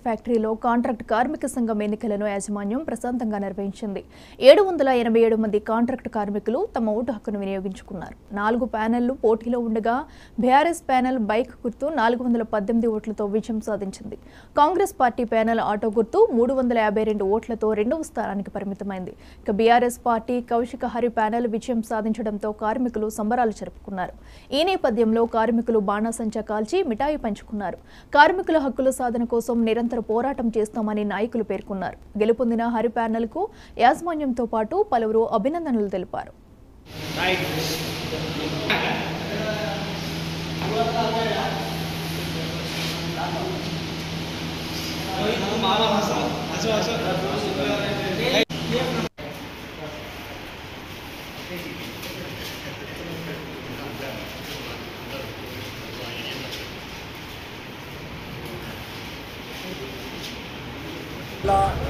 ఫ్యాక్టరీలో కాంట్రాక్ట్ కార్మిక సంఘం ఎన్నికలను యాజమాన్యం ప్రశాంతంగా నిర్వహించింది. 787 మంది కాంట్రాక్ట్ కార్మికులు తమ ఓటు హక్కును వినియోగించుకున్నారు. 4 ప్యానెళ్లు పోటీలో ఉండగా బీఆర్ఎస్ ప్యానెల్ బైక్ గుర్తు 418 ఓట్లతో విజయం సాధించింది. కాంగ్రెస్ పార్టీ ప్యానెల్ ఆటో గుర్తు 352 ఓట్లతో రెండవ స్థానానికి పరిమితమైంది. ఇక BRS party Kaushika Hari panel విజయం సాధించడంతో కార్మికులు సంబరాలు జరుపుకున్నారు. ఈ నేపథ్యంలో కార్మికులు బాణాసంచా కాల్చి మిఠాయి పంచుకున్నారు. కార్మికుల హక్కుల సాధన కోసం నిరంతర పోరాటం చేస్తామని నాయకులు పేర్కొన్నారు. గెలుపొందిన హరి ప్యానెల్ కు యాజమాన్యంతో పాటు పలువురు అభినందనలు తెలిపారు.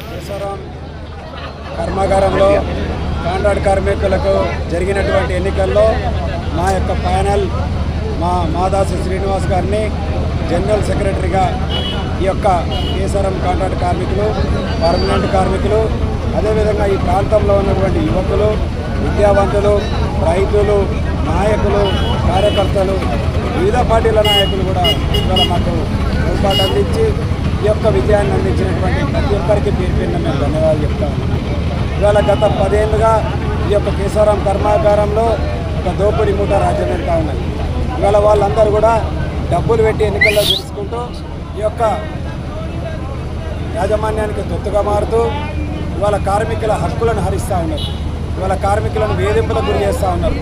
కేశవరం కర్మాగారంలో కాంట్రాక్ట్ కార్మికులకు జరిగినటువంటి ఎన్నికల్లో మా యొక్క ప్యానెల్ మాదాసు శ్రీనివాస్ గారిని జనరల్ సెక్రటరీగా ఈ యొక్క కేశవరం కాంట్రాక్ట్ కార్మికులు, పర్మనెంట్ కార్మికులు, అదేవిధంగా ఈ ప్రాంతంలో ఉన్నటువంటి యువకులు, విద్యావంతులు, రైతులు, నాయకులు, కార్యకర్తలు, వివిధ పార్టీల నాయకులు కూడా ఇవాళ మాకు తోడ్పాటు అందించి ఈ యొక్క విజయాన్ని అందించినటువంటి ప్రతి ఒక్కరికి పేరు పేరున మేము ధన్యవాదాలు చెప్తా ఉన్నాం. ఇవాళ గత 10 ఏళ్ళుగా ఈ యొక్క కేశవరం కర్మాగారంలో ఒక దోపిడీ మూట రాజ్యం పెడతా ఉన్నది. ఇవాళ వాళ్ళందరూ కూడా డబ్బులు పెట్టి ఎన్నికల్లో గెలుచుకుంటూ ఈ యొక్క యాజమాన్యానికి తొత్తుగా మారుతూ ఇవాళ కార్మికుల హక్కులను హరిస్తూ ఉన్నారు. ఇవాళ కార్మికులను వేధింపులకు గురి చేస్తూ ఉన్నారు.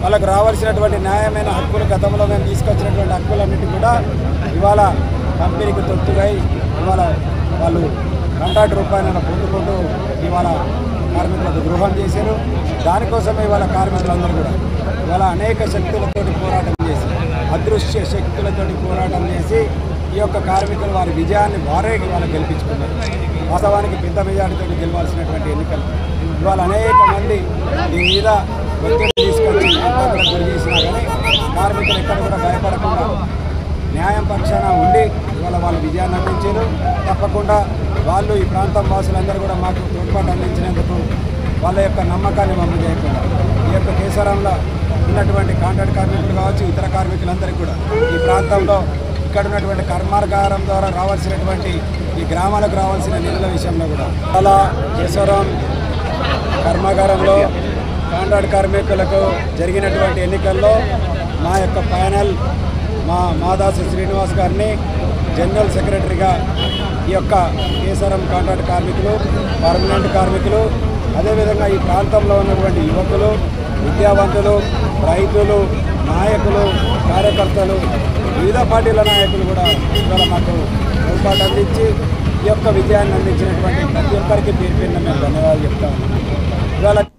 వాళ్ళకు రావాల్సినటువంటి న్యాయమైన హక్కులు, గతంలో మేము తీసుకొచ్చినటువంటి హక్కులన్నిటి కూడా ఇవాళ కంపెనీకి తొత్తుగా ఇవాళ వాళ్ళు కాంట్రాక్ట్ రూపాయలను పొందుకుంటూ ఇవాళ కార్మికులకు ద్రోహం చేశారు. దానికోసమే ఇవాళ కార్మికులందరూ కూడా ఇవాళ అనేక శక్తులతోటి పోరాటం చేసి, అదృశ్య శక్తులతోటి పోరాటం చేసి ఈ యొక్క కార్మికులు వారి విజయాన్ని వారే ఇవాళ గెలిపించుకున్నారు. వాస్తవానికి పెద్ద మెజార్టీతో గెలవాల్సినటువంటి ఎన్నికలు ఇవాళ అనేక మంది దీని మీద ఒత్తిడి తీసుకొచ్చి ఇబ్బందులకు గురి చేసినా కానీ కార్మికులు ఎక్కడ కూడా భయపడకుండా న్యాయం పక్షాన ఉండి ఇవాళ వాళ్ళు విజయాన్ని అందించారు. తప్పకుండా వాళ్ళు ఈ ప్రాంతం వాసులందరూ కూడా మాకు తోడ్పాటు అందించినందుకు వాళ్ళ యొక్క నమ్మకాన్ని మమ్మల్ని చేయకుండా ఈ యొక్క కేశవరంలో ఉన్నటువంటి కాంట్రాక్ట్ కార్మికులు కావచ్చు, ఇతర కార్మికులందరికీ కూడా ఈ ప్రాంతంలో ఇక్కడ ఉన్నటువంటి కర్మాగారం ద్వారా రావాల్సినటువంటి ఈ గ్రామాలకు రావాల్సిన నిధుల విషయంలో కూడా అలా కేశవరం కర్మాగారంలో కాంట్రాక్ట్ కార్మికులకు జరిగినటువంటి ఎన్నికల్లో మా యొక్క ప్యానెల్ మాదాసు శ్రీనివాస్ గారిని జనరల్ సెక్రటరీగా ఈ యొక్క కేశవరం కాంట్రాక్ట్ కార్మికులు, పర్మనెంట్ కార్మికులు, అదేవిధంగా ఈ ప్రాంతంలో ఉన్నటువంటి యువకులు, విద్యావంతులు, రైతులు, నాయకులు, కార్యకర్తలు, వివిధ పార్టీల నాయకులు కూడా ఇవాళ మాకు తోడ్పాటు అందించి ఈ యొక్క విజయాన్ని అందించినటువంటి ప్రతి ఒక్కరికి పేరు పేరున మేము ధన్యవాదాలు చెప్తా ఉన్నాం. ఇవాళ